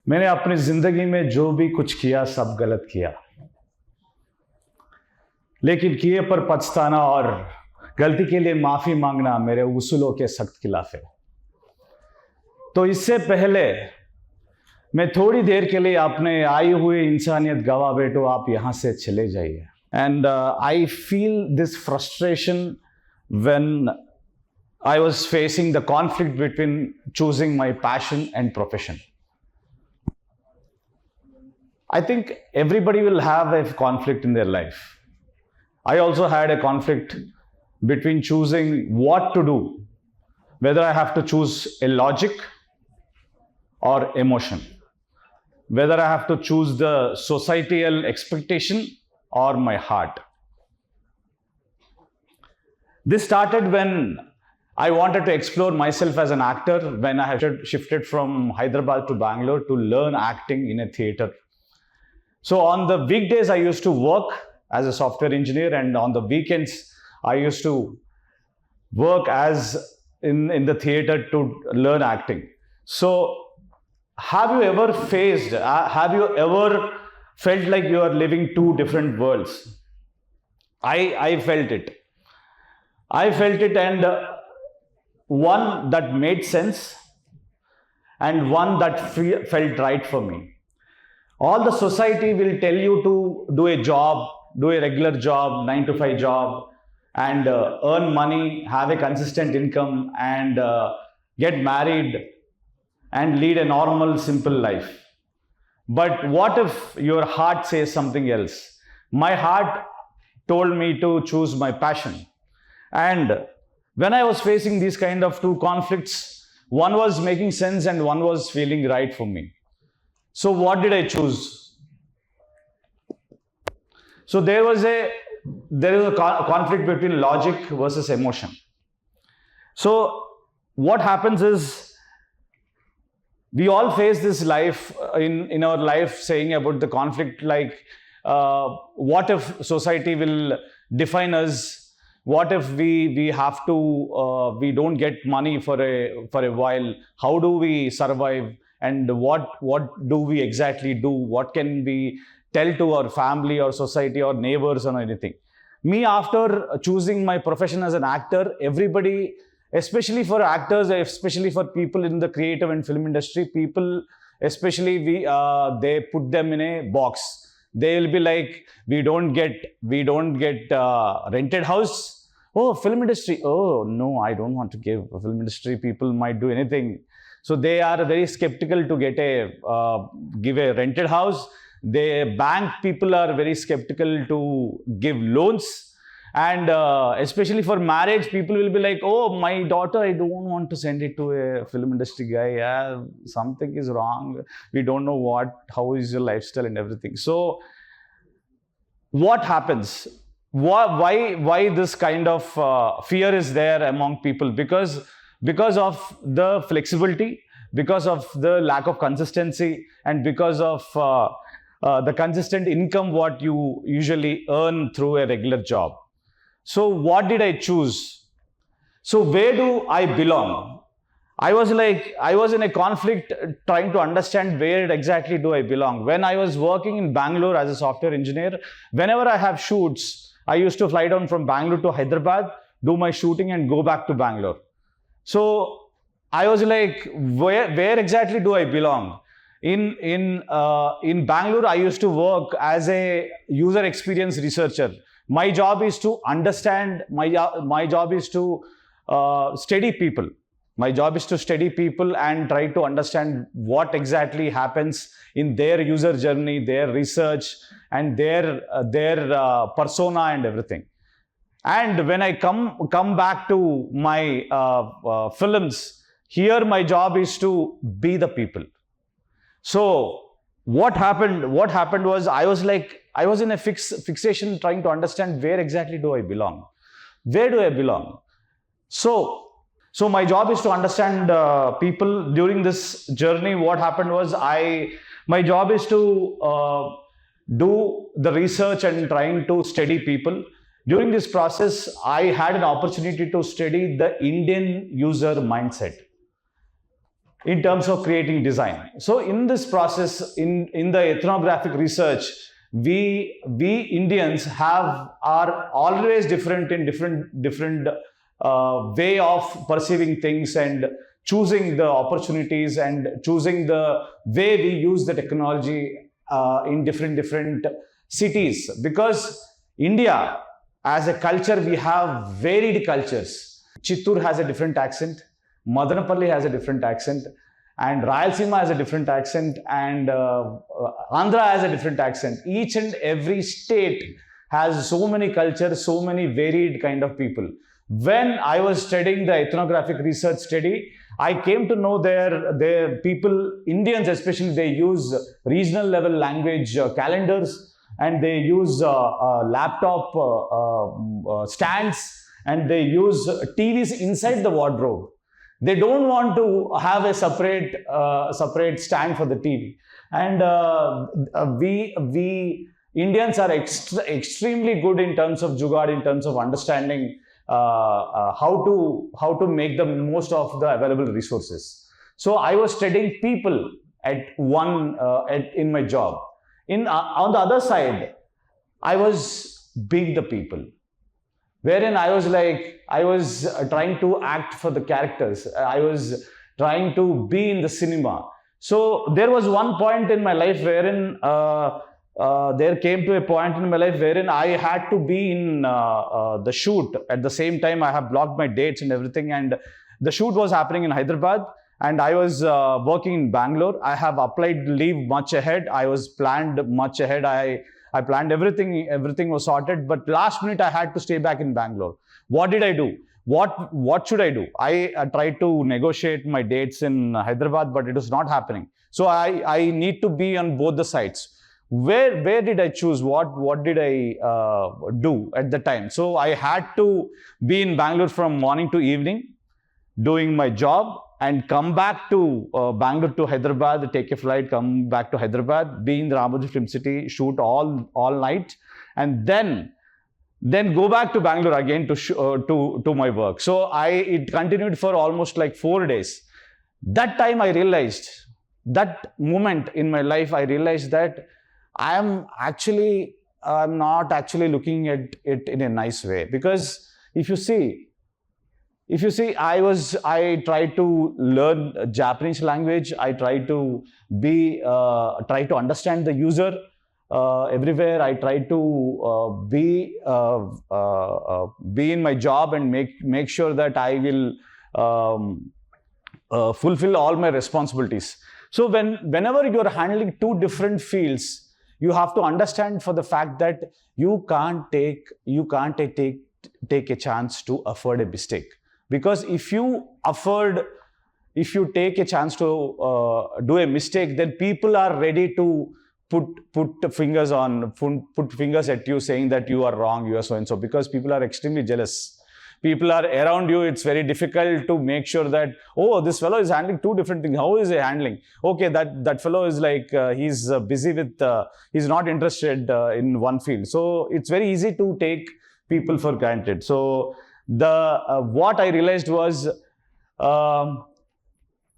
मैंने अपनी जिंदगी में जो भी कुछ किया सब गलत किया, लेकिन किए पर पछताना और गलती के लिए माफी मांगना मेरे उसूलों के सख्त खिलाफ है। तो इससे पहले मैं थोड़ी देर के लिए अपने आई हुई इंसानियत गवा बैठो, आप यहां से चले जाइए। And I feel this frustration when I was facing the conflict between choosing my passion and profession. I think everybody will have a conflict in their life. I also had a conflict between choosing what to do, whether I have to choose a logic or emotion, whether I have to choose the societal expectation or my heart. This started when I wanted to explore myself as an actor when I had shifted from Hyderabad to Bangalore to learn acting in a theatre. So on the weekdays, I used to work as a software engineer, and on the weekends, I used to work as in the theatre to learn acting. So have you ever felt like you are living two different worlds? I felt it. And one that made sense and one that felt right for me. All the society will tell you to do a job, do a regular job, 9 to 5 job, and earn money, have a consistent income, and get married and lead a normal, simple life. But what if your heart says something else? My heart told me to choose my passion. And when I was facing these kind of two conflicts, one was making sense and one was feeling right for me. So what did I choose? So there is a conflict between logic versus emotion. So what happens is, we all face this life in our life saying about the conflict, like what if society will define us? What if we have to we don't get money for a while? How do we survive? And what do we exactly do? What can we tell to our family or society or neighbors or anything? Me, after choosing my profession as an actor, everybody, especially for actors, especially for people in the creative and film industry, people especially, they put them in a box. They will be like, we don't get rented house. Oh, film industry. Oh, no, I don't want to give. Film industry people might do anything. So they are very skeptical to give a rented house. The bank people are very skeptical to give loans. And especially for marriage, people will be like, oh, my daughter, I don't want to send it to a film industry guy. Yeah, something is wrong. We don't know how is your lifestyle and everything. So what happens? Why this kind of fear is there among people? Because of the flexibility, because of the lack of consistency, and because of the consistent income what you usually earn through a regular job. So what did I choose? So where do I belong? I was in a conflict trying to understand where exactly do I belong. When I was working in Bangalore as a software engineer, whenever I have shoots, I used to fly down from Bangalore to Hyderabad, do my shooting and go back to Bangalore. So I was like, where exactly do I belong? In Bangalore, I used to work as a user experience researcher. My job is to understand, my job is to study people. My job is to study people and try to understand what exactly happens in their user journey, their research, and their persona and everything. And when I come back to my films, here my job is to be the people. So what happened was, I was in a fixation trying to understand where exactly do I belong. Where do I belong? So my job is to understand people. During this journey, what happened was, my job is to do the research and trying to study people. During this process, I had an opportunity to study the Indian user mindset. in terms of creating design. So in this process, in the ethnographic research, we Indians are always different in different way of perceiving things and choosing the opportunities and choosing the way we use the technology in different cities. Because India, as a culture, we have varied cultures. Chittoor has a different accent, Madanapalli has a different accent, and Rayalaseema has a different accent, and Andhra has a different accent. Each and every state has so many cultures, so many varied kind of people. When I was studying the ethnographic research study, I came to know their people, Indians especially, they use regional level language calendars, and they use laptop stands, and they use TVs inside the wardrobe. They don't want to have a separate stand for the TV. And we Indians are extremely good in terms of jugaad, in terms of understanding how to make the most of the available resources. So I was studying people in my job. On the other side, I was being the people, wherein I was trying to act for the characters. I was trying to be in the cinema. So there was one point in my life wherein there came to a point in my life wherein I had to be in the shoot. At the same time, I have blocked my dates and everything, and the shoot was happening in Hyderabad, and I was working in Bangalore. I have applied leave much ahead. I was planned much ahead. I planned everything. Everything was sorted, but last minute I had to stay back in Bangalore. What did I do? What should I do? I tried to negotiate my dates in Hyderabad, but it was not happening. So I need to be on both the sides. Where did I choose? What did I do at the time? So I had to be in Bangalore from morning to evening, doing my job, and come back to Bangalore to Hyderabad, take a flight, come back to Hyderabad, be in the Damaraju Film City, shoot all night, and then go back to Bangalore again to my work. So it continued for almost like 4 days. That time I realized, that moment in my life, I realized that I'm not actually looking at it in a nice way. Because if you see, I tried to learn Japanese language. I tried to try to understand the user everywhere. I tried to be in my job and make sure that I will fulfill all my responsibilities. So whenever you are handling two different fields, you have to understand for the fact that you can't take a chance to afford a mistake. Because if you take a chance to do a mistake, then people are ready to put fingers at you, saying that you are wrong, you are so and so, because people are extremely jealous. People are around you. It's very difficult to make sure that, oh, this fellow is handling two different things. How is he handling? Okay, that fellow is like, he's busy with, he's not interested in one field. So it's very easy to take people for granted. So what I realized was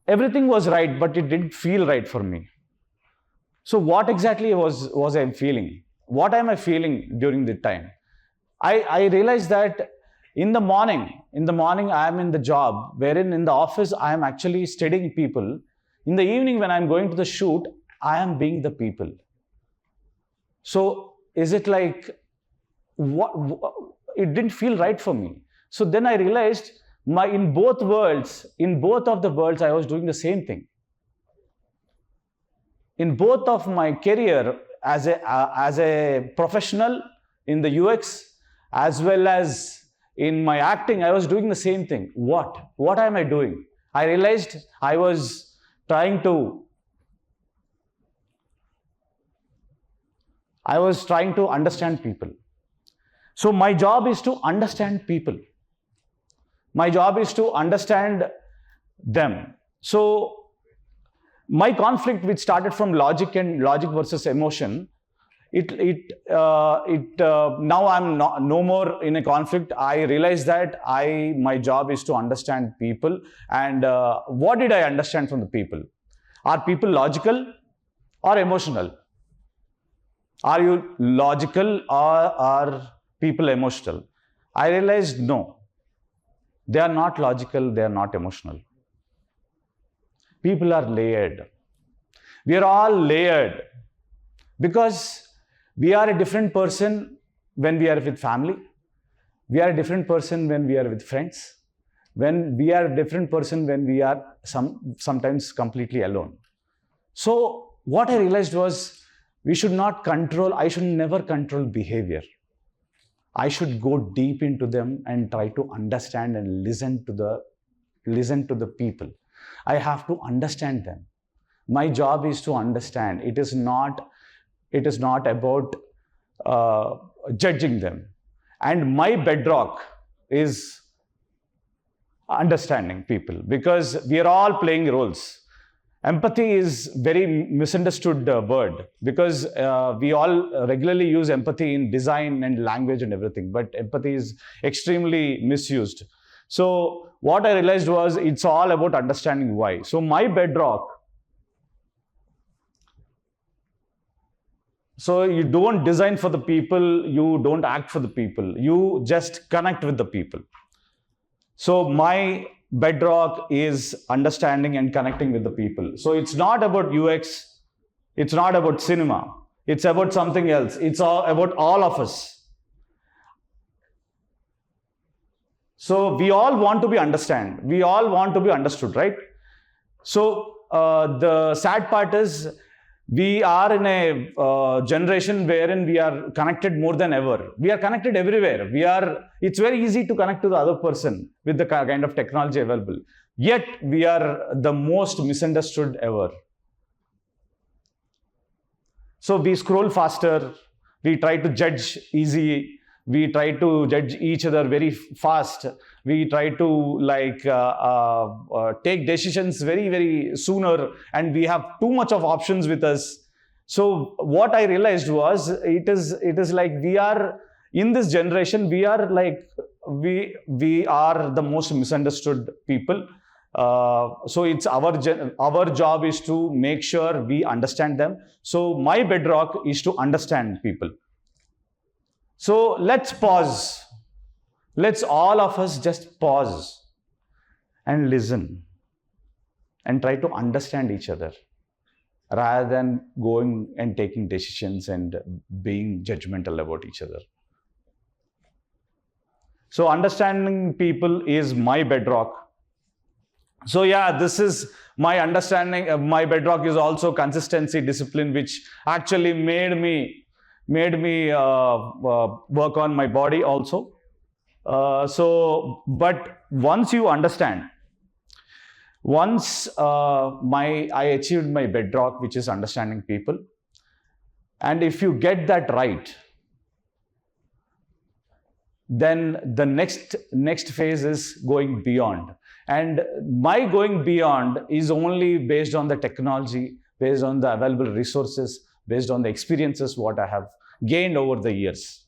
everything was right, but it didn't feel right for me. So what exactly was I feeling? What am I feeling during the time? I realized that in the morning I am in the job, wherein in the office I am actually studying people. In the evening when I am going to the shoot, I am being the people. So is it like, it didn't feel right for me. So then I realized in both of the worlds, I was doing the same thing. In both of my career as a professional in the UX, as well as in my acting, I was doing the same thing. What am I doing? I realized I was trying to understand people. So my job is to understand people. My job is to understand them. So my conflict, which started from logic versus emotion, now I'm no more in a conflict. I realized that my job is to understand people. And what did I understand from the people? Are people logical or emotional? Are you logical or are people emotional? I realized no. They are not logical, they are not emotional. People are layered. We are all layered because we are a different person when we are with family. We are a different person when we are with friends. We are a different person when we are sometimes completely alone. So what I realized was I should never control behavior. I should go deep into them and try to understand and listen to the people. I have to understand them. My job is to understand. It is not about judging them. And my bedrock is understanding people, because we are all playing roles. Empathy is very misunderstood word, because we all regularly use empathy in design and language and everything, but empathy is extremely misused. So what I realized was it's all about understanding why. So my bedrock. So you don't design for the people, you don't act for the people, you just connect with the people. So my bedrock is understanding and connecting with the people. So it's not about UX, it's not about cinema, it's about something else. It's all about all of us. So we all want to be understood. We all want to be understood, right? So the sad part is we are in a generation wherein we are connected more than ever. We are connected everywhere. It's very easy to connect to the other person with the kind of technology available. Yet we are the most misunderstood ever. So we scroll faster. We try to judge easy. We try to judge each other very fast. We try to take decisions very, very sooner, and we have too much of options with us. So what I realized was it is like we are in this generation. We are the most misunderstood people. So it's our job is to make sure we understand them. So my bedrock is to understand people. So let's pause. Let's all of us just pause and listen and try to understand each other rather than going and taking decisions and being judgmental about each other. So understanding people is my bedrock. So yeah, this is my understanding. My bedrock is also consistency, discipline, which actually made me work on my body also. But once you understand, I achieved my bedrock, which is understanding people, and if you get that right, then the next phase is going beyond. And my going beyond is only based on the technology, based on the available resources, based on the experiences what I have gained over the years.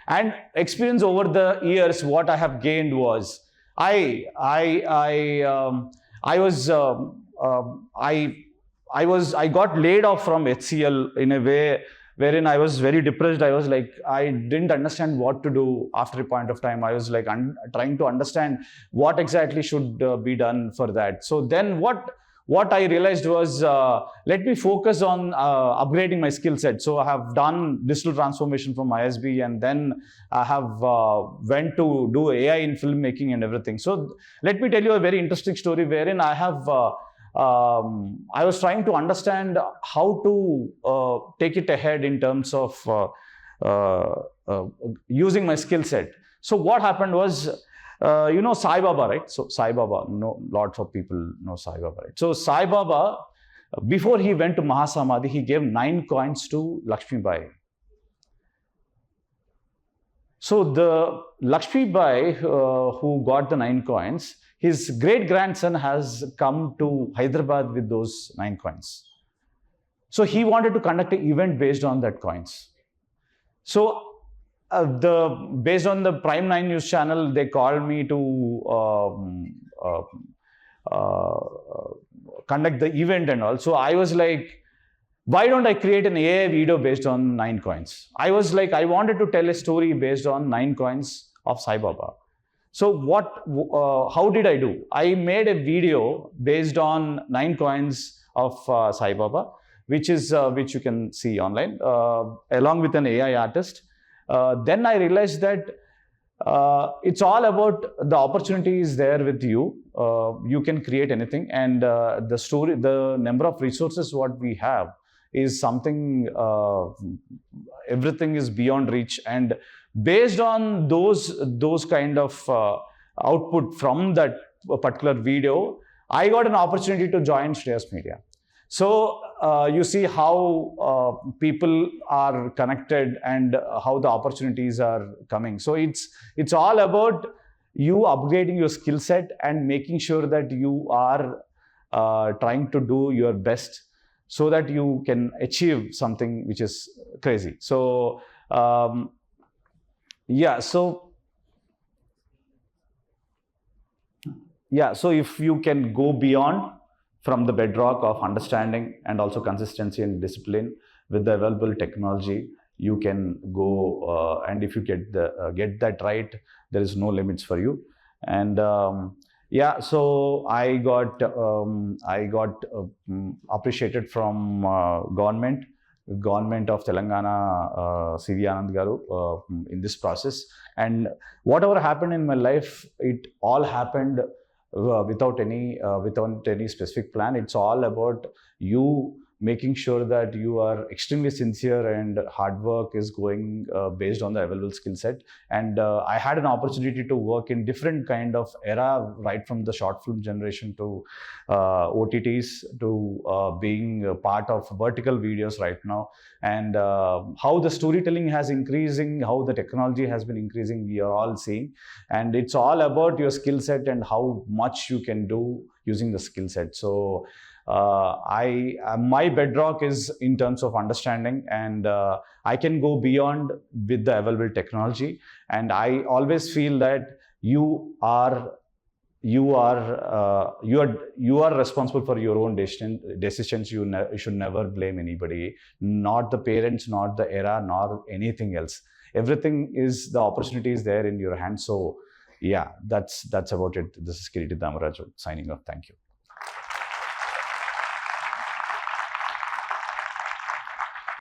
And experience over the years, what I have gained was I got laid off from HCL in a way wherein I was very depressed. I was like, I didn't understand what to do after a point of time. I was like trying to understand what exactly should be done for that. So then what I realized was, let me focus on upgrading my skill set. So I have done digital transformation from ISB, and then I have went to do AI in filmmaking and everything. So let me tell you a very interesting story wherein I was trying to understand how to take it ahead in terms of using my skill set. So what happened was, you know Sai Baba, right? So Sai Baba, lots of people know Sai Baba, right? So Sai Baba, before he went to Mahasamadhi, he gave 9 coins to Lakshmi Bai. So the Lakshmi Bai who got the 9 coins, his great grandson has come to Hyderabad with those 9 coins. So he wanted to conduct an event based on that coins. So based on the Prime 9 news channel, they called me to conduct the event and all. So I was like, why don't I create an AI video based on 9 coins? I was like, I wanted to tell a story based on 9 coins of Sai Baba. So how did I do? I made a video based on 9 coins of Sai Baba, which you can see online, along with an AI artist. Then I realized that it's all about the opportunity is there with you. You can create anything, and the number of resources what we have is something, everything is beyond reach. And based on those kind of output from that particular video, I got an opportunity to join Shreyas Media. So you see how people are connected and how the opportunities are coming. So it's all about you upgrading your skill set and making sure that you are trying to do your best so that you can achieve something which is crazy. So so if you can go beyond from the bedrock of understanding and also consistency and discipline with the available technology, you can go and if you get that right, there is no limits for you. And so I got appreciated from government of Telangana, CV Anand Garu, in this process. And whatever happened in my life, it all happened without any specific plan. It's all about you making sure that you are extremely sincere and hard work is going based on the available skill set. And I had an opportunity to work in different kind of era, right from the short film generation to OTTs to being a part of vertical videos right now. And how the storytelling has increasing, how the technology has been increasing, we are all seeing. And it's all about your skill set and how much you can do using the skill set. So my bedrock is in terms of understanding, and I can go beyond with the available technology. And I always feel that you are responsible for your own decisions. You should never blame anybody, not the parents, not the era, nor anything else. Everything is, the opportunity is there in your hands. So yeah, that's about it. This is Kireeti Damaraju signing off. Thank you.